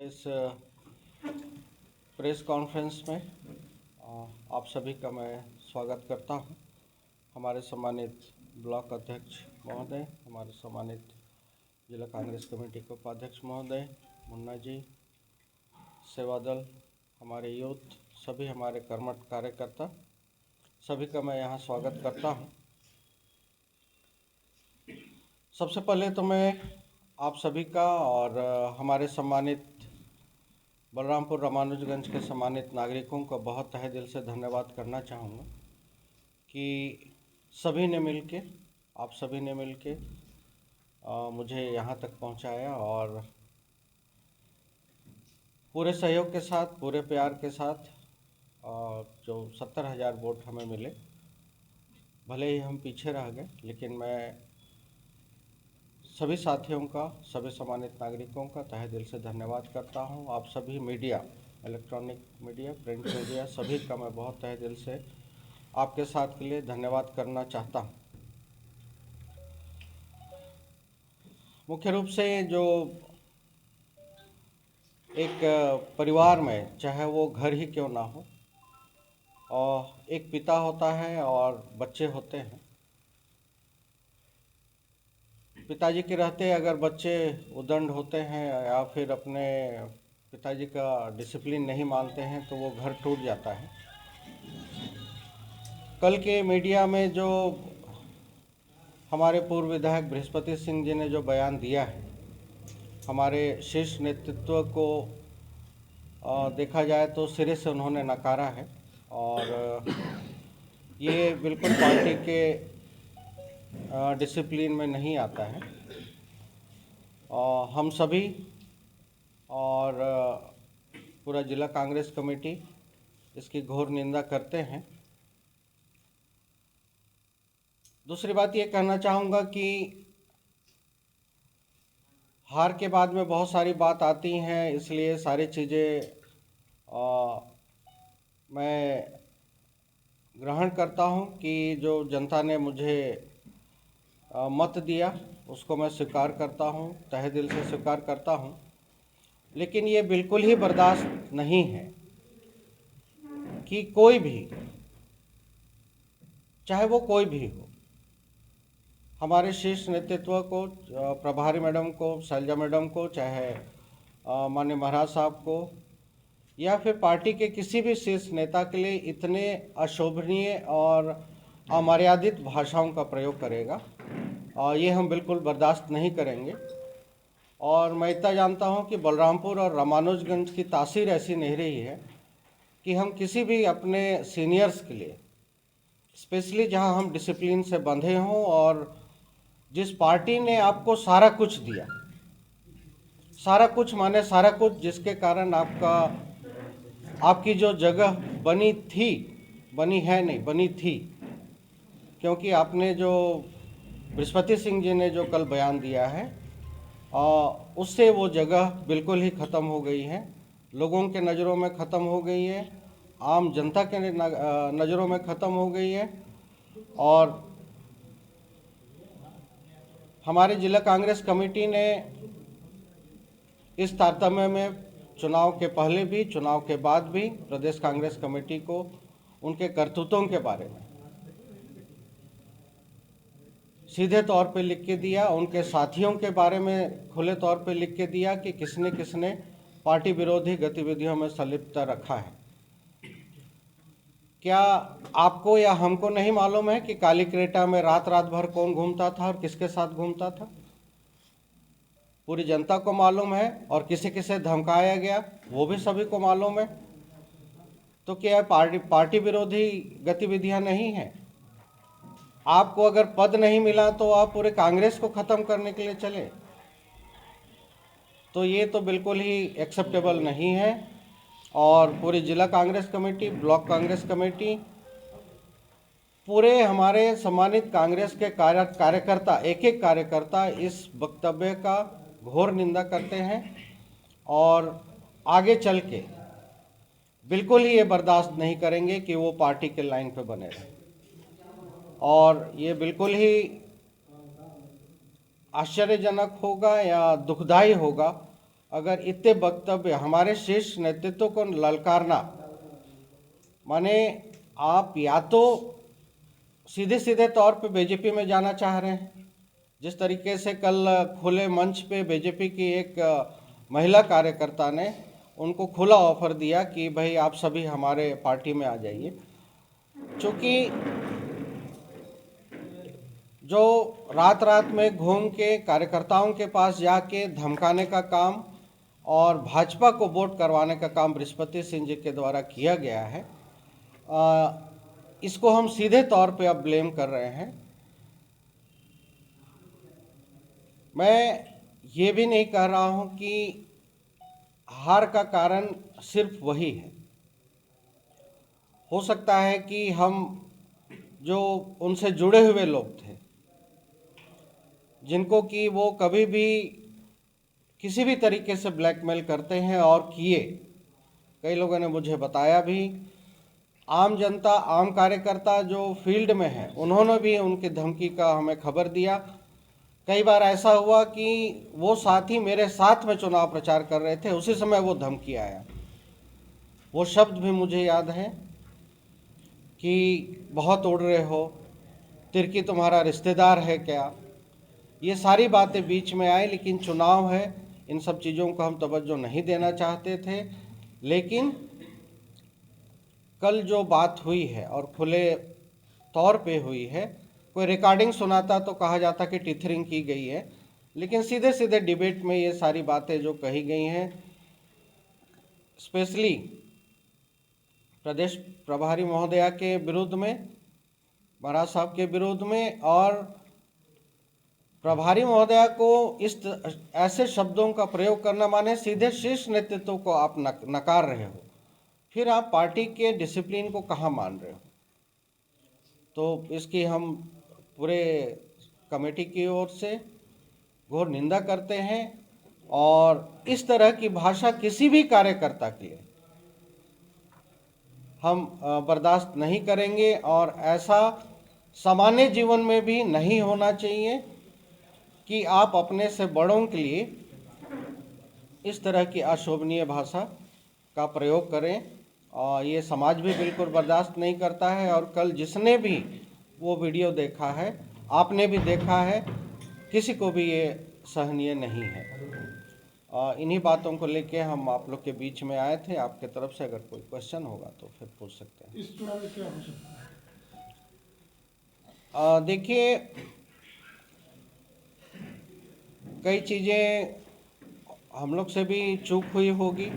इस press conference में आप सभी का मैं स्वागत करता हूं। हमारे सम्मानित ब्लॉक अध्यक्ष महोदय, हमारे सम्मानित जिला कांग्रेस कमेटी के उपाध्यक्ष महोदय, मुन्ना जी, सेवा दल, हमारे यूथ, सभी हमारे कर्मठ कार्यकर्ता, सभी का मैं यहाँ स्वागत करता हूँ। सबसे पहले तो मैं आप सभी का और हमारे सम्मानित बलरामपुर रामानुजगंज के सम्मानित नागरिकों का बहुत तहे दिल से धन्यवाद करना चाहूँगा कि आप सभी ने मिलके मुझे यहाँ तक पहुँचाया और पूरे सहयोग के साथ, पूरे प्यार के साथ जो 70,000 वोट हमें मिले, भले ही हम पीछे रह गए, लेकिन मैं सभी साथियों का, सभी सम्मानित नागरिकों का तहे दिल से धन्यवाद करता हूं। आप सभी media, electronic media, print media, सभी का मैं बहुत तहे दिल से आपके साथ के लिए धन्यवाद करना चाहता हूं। मुख्य रूप से जो एक परिवार में, चाहे वो घर ही क्यों ना हो, और एक पिता होता है और बच्चे होते हैं। पिताजी के रहते अगर बच्चे उदंड होते हैं या फिर अपने पिताजी का डिसिप्लिन नहीं मानते हैं तो वो घर टूट जाता है। कल के मीडिया में जो हमारे पूर्व विधायक बृहस्पति सिंह जी ने जो बयान दिया है, हमारे शीर्ष नेतृत्व को देखा जाए तो सिरे से उन्होंने नकारा है और ये बिल्कुल पार्टी के डिसिप्लिन में नहीं आता है। हम सभी और पूरा जिला कांग्रेस कमेटी इसकी घोर निंदा करते हैं। दूसरी बात ये कहना चाहूँगा कि हार के बाद में बहुत सारी बात आती हैं, इसलिए सारी चीज़ें मैं ग्रहण करता हूँ कि जो जनता ने मुझे मत दिया उसको मैं स्वीकार करता हूँ, तहे दिल से स्वीकार करता हूँ। लेकिन ये बिल्कुल ही बर्दाश्त नहीं है कि कोई भी, चाहे वो कोई भी हो, हमारे शीर्ष नेतृत्व को, प्रभारी मैडम को, शैलजा मैडम को, चाहे माननीय महाराज साहब को, या फिर पार्टी के किसी भी शीर्ष नेता के लिए इतने अशोभनीय और अमर्यादित भाषाओं का प्रयोग करेगा, और ये हम बिल्कुल बर्दाश्त नहीं करेंगे। और मैं इतना जानता हूँ कि बलरामपुर और रामानुजगंज की तासीर ऐसी नहीं रही है कि हम किसी भी अपने सीनियर्स के लिए, स्पेशली जहाँ हम डिसिप्लिन से बंधे हों और जिस पार्टी ने आपको सारा कुछ दिया, सारा कुछ माने सारा कुछ, जिसके कारण आपकी जो जगह बनी थी, बनी है नहीं, बनी थी, क्योंकि आपने जो बृहस्पति सिंह जी ने जो कल बयान दिया है उससे वो जगह बिल्कुल ही ख़त्म हो गई है, लोगों के नज़रों में ख़त्म हो गई है, आम जनता के नज़रों में ख़त्म हो गई है। और हमारे जिला कांग्रेस कमेटी ने इस तारतम्य में चुनाव के पहले भी, चुनाव के बाद भी प्रदेश कांग्रेस कमेटी को उनके करतूतों के बारे में सीधे तौर पे लिख के दिया, उनके साथियों के बारे में खुले तौर पे लिख के दिया कि किसने किसने पार्टी विरोधी गतिविधियों में संलिप्तता रखा है। क्या आपको या हमको नहीं मालूम है कि काली क्रेटा में रात रात भर कौन घूमता था और किसके साथ घूमता था? पूरी जनता को मालूम है, और किसे किसे धमकाया गया वो भी सभी को मालूम है। तो क्या पार्टी विरोधी गतिविधियां नहीं है? आपको अगर पद नहीं मिला तो आप पूरे कांग्रेस को खत्म करने के लिए चले, तो ये तो बिल्कुल ही एक्सेप्टेबल नहीं है। और पूरी जिला Congress committee, block Congress committee, पूरे हमारे सम्मानित कांग्रेस के कार्यकर्ता, एक एक कार्यकर्ता इस वक्तव्य का घोर निंदा करते हैं और आगे चल के बिल्कुल ही ये बर्दाश्त नहीं करेंगे कि वो पार्टी के लाइन पे बने रहें। और ये बिल्कुल ही आश्चर्यजनक होगा या दुखदाई होगा अगर इतने वक्तव्य हमारे शीर्ष नेतृत्व को ललकारना, माने आप या तो सीधे सीधे तौर पे बीजेपी में जाना चाह रहे हैं, जिस तरीके से कल खुले मंच पे बीजेपी की एक महिला कार्यकर्ता ने उनको खुला ऑफर दिया कि भाई आप सभी हमारे पार्टी में आ जाइए। चूँकि जो रात रात में घूम के कार्यकर्ताओं के पास जाके धमकाने का काम और भाजपा को वोट करवाने का काम बृहस्पति सिंह जी के द्वारा किया गया है, इसको हम सीधे तौर पे अब ब्लेम कर रहे हैं। मैं ये भी नहीं कह रहा हूँ कि हार का कारण सिर्फ वही है। हो सकता है कि हम जो उनसे जुड़े हुए लोग थे, जिनको कि वो कभी भी किसी भी तरीके से ब्लैकमेल करते हैं और किए, कई लोगों ने मुझे बताया भी, आम जनता आम कार्यकर्ता जो फील्ड में है उन्होंने भी उनकी धमकी का हमें खबर दिया। कई बार ऐसा हुआ कि वो साथी मेरे साथ में चुनाव प्रचार कर रहे थे, उसी समय वो धमकी आया। वो शब्द भी मुझे याद है कि बहुत उड़ रहे हो, तिर्की तुम्हारा रिश्तेदार है क्या। ये सारी बातें बीच में आई, लेकिन चुनाव है, इन सब चीज़ों को हम तवज्जो नहीं देना चाहते थे। लेकिन कल जो बात हुई है और खुले तौर पे हुई है, कोई रिकॉर्डिंग सुनाता तो कहा जाता कि टीथरिंग की गई है, लेकिन सीधे सीधे डिबेट में ये सारी बातें जो कही गई हैं, स्पेशली प्रदेश प्रभारी महोदया के विरुद्ध में, महाराज साहब के विरुद्ध में, और प्रभारी महोदया को इस ऐसे शब्दों का प्रयोग करना माने सीधे शीर्ष नेतृत्व को आप नकार रहे हो, फिर आप पार्टी के डिसिप्लिन को कहाँ मान रहे हो। तो इसकी हम पूरे कमेटी की ओर से घोर निंदा करते हैं और इस तरह की भाषा किसी भी कार्यकर्ता के लिए हम बर्दाश्त नहीं करेंगे और ऐसा सामान्य जीवन में भी नहीं होना चाहिए कि आप अपने से बड़ों के लिए इस तरह की अशोभनीय भाषा का प्रयोग करें। और ये समाज भी बिल्कुल बर्दाश्त नहीं करता है। और कल जिसने भी वो वीडियो देखा है, आपने भी देखा है, किसी को भी ये सहनीय नहीं है। इन्हीं बातों को लेके हम आप लोग के बीच में आए थे। आपके तरफ से अगर कोई क्वेश्चन होगा तो फिर पूछ सकते हैं। इस चुनाव में क्या हो सकता है? देखिए, कई चीज़ें हम लोग से भी चूक हुई होगी।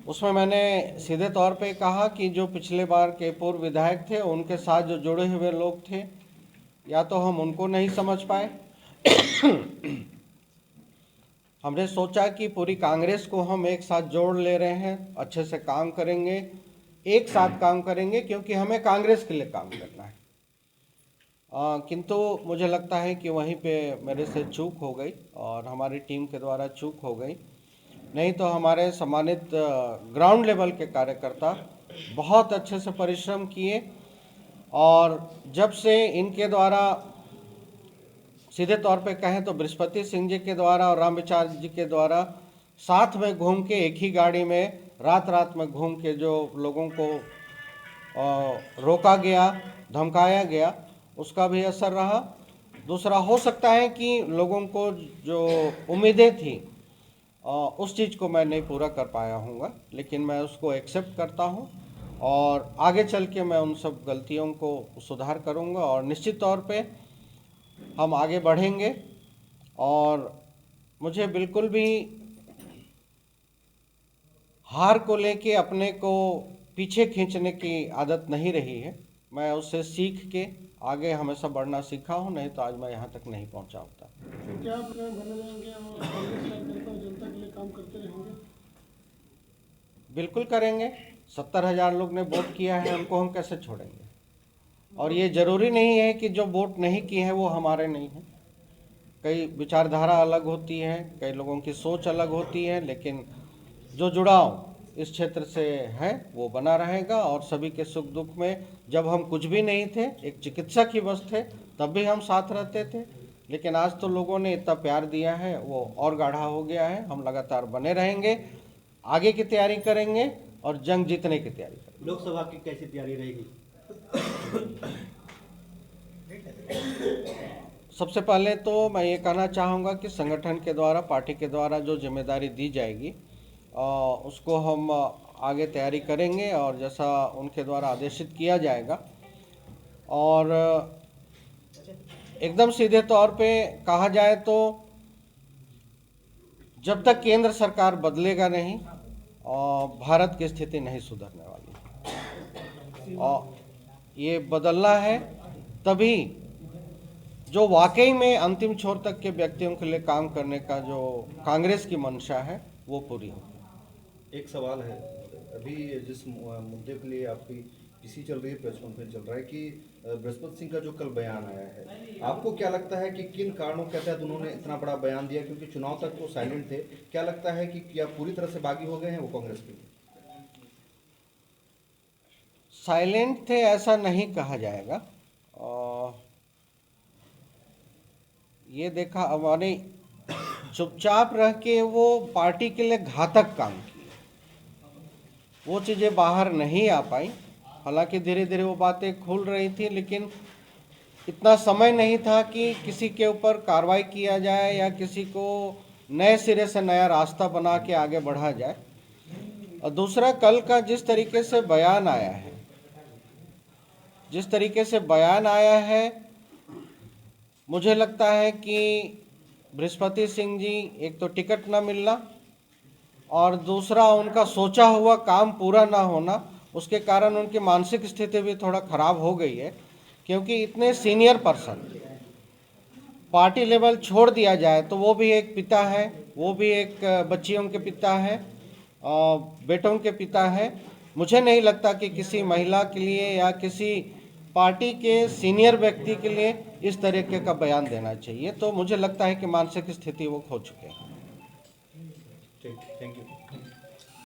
उसमें मैंने सीधे तौर पे कहा कि जो पिछले बार के पूर्व विधायक थे, उनके साथ जो जुड़े हुए लोग थे, या तो हम उनको नहीं समझ पाए हमने सोचा कि पूरी कांग्रेस को हम एक साथ जोड़ ले रहे हैं, अच्छे से काम करेंगे, एक साथ काम करेंगे, क्योंकि हमें कांग्रेस के लिए काम करना है। किंतु मुझे लगता है कि वहीं पे मेरे से चूक हो गई और हमारी टीम के द्वारा चूक हो गई। नहीं तो हमारे सम्मानित ग्राउंड लेवल के कार्यकर्ता बहुत अच्छे से परिश्रम किए और जब से इनके द्वारा सीधे तौर पे कहें तो बृहस्पति सिंह जी के द्वारा और रामविचार जी के द्वारा साथ में घूम के एक ही गाड़ी में रात रात में घूम के जो लोगों को रोका गया, धमकाया गया, उसका भी असर रहा। दूसरा, हो सकता है कि लोगों को जो उम्मीदें थी उस चीज़ को मैं नहीं पूरा कर पाया हूँगा, लेकिन मैं उसको एक्सेप्ट करता हूँ और आगे चल के मैं उन सब गलतियों को सुधार करूँगा और निश्चित तौर पे हम आगे बढ़ेंगे। और मुझे बिल्कुल भी हार को लेके अपने को पीछे खींचने की आदत नहीं रही है। मैं उससे सीख के आगे हमेशा बढ़ना सीखा हूँ, नहीं तो आज मैं यहाँ तक नहीं पहुँचा होता। तो क्या आप बने रहेंगे और कांग्रेस कार्यकर्ता और जनता के लिए काम करते रहेंगे? बिल्कुल करेंगे। 70,000 लोग ने वोट किया है, उनको हम कैसे छोड़ेंगे। और ये ज़रूरी नहीं है कि जो वोट नहीं किए हैं वो हमारे नहीं हैं। कई विचारधारा अलग होती है, कई लोगों की सोच अलग होती है, लेकिन जो जुड़ाव इस क्षेत्र से है वो बना रहेगा। और सभी के सुख दुख में, जब हम कुछ भी नहीं थे, एक चिकित्सक ही बस थे, तब भी हम साथ रहते थे। लेकिन आज तो लोगों ने इतना प्यार दिया है, वो और गाढ़ा हो गया है। हम लगातार बने रहेंगे, आगे की तैयारी करेंगे और जंग जीतने की तैयारी करेंगे। लोकसभा की कैसी तैयारी रहेगी? सबसे पहले तो मैं ये कहना चाहूँगा कि संगठन के द्वारा, पार्टी के द्वारा जो जिम्मेदारी दी जाएगी उसको हम आगे तैयारी करेंगे और जैसा उनके द्वारा आदेशित किया जाएगा। और एकदम सीधे तौर पे कहा जाए तो जब तक केंद्र सरकार बदलेगा नहीं भारत की स्थिति नहीं सुधरने वाली। और ये बदलना है तभी जो वाकई में अंतिम छोर तक के व्यक्तियों के लिए काम करने का जो कांग्रेस की मंशा है वो पूरी हो। एक सवाल है, अभी जिस मुद्दे के लिए आपकी पीसी चल रही है, प्रेस कॉन्फ्रेंस चल रहा है कि बृहस्पति सिंह का जो कल बयान आया है, आपको क्या लगता है कि किन कारणों के तहत उन्होंने इतना बड़ा बयान दिया? क्योंकि चुनाव तक वो साइलेंट थे। क्या लगता है कि क्या पूरी तरह से बागी हो गए हैं वो कांग्रेस के लिए? साइलेंट थे ऐसा नहीं कहा जाएगा। ये देखा हमारे चुपचाप रह के वो पार्टी के लिए घातक काम किए, वो चीज़ें बाहर नहीं आ पाई। हालांकि धीरे धीरे वो बातें खुल रही थी, लेकिन इतना समय नहीं था कि किसी के ऊपर कार्रवाई किया जाए या किसी को नए सिरे से नया रास्ता बना के आगे बढ़ा जाए। और दूसरा, कल का जिस तरीके से बयान आया है, मुझे लगता है कि बृहस्पति सिंह जी, एक तो टिकट ना मिलना और दूसरा उनका सोचा हुआ काम पूरा ना होना, उसके कारण उनकी मानसिक स्थिति भी थोड़ा खराब हो गई है। क्योंकि इतने सीनियर पर्सन पार्टी लेवल छोड़ दिया जाए तो वो भी एक पिता है, वो भी एक बच्चियों के पिता है, बेटों के पिता है। मुझे नहीं लगता कि किसी महिला के लिए या किसी पार्टी के सीनियर व्यक्ति के लिए इस तरीके का बयान देना चाहिए। तो मुझे लगता है कि मानसिक स्थिति वो खो चुके हैं। ठीक, थैंक यू।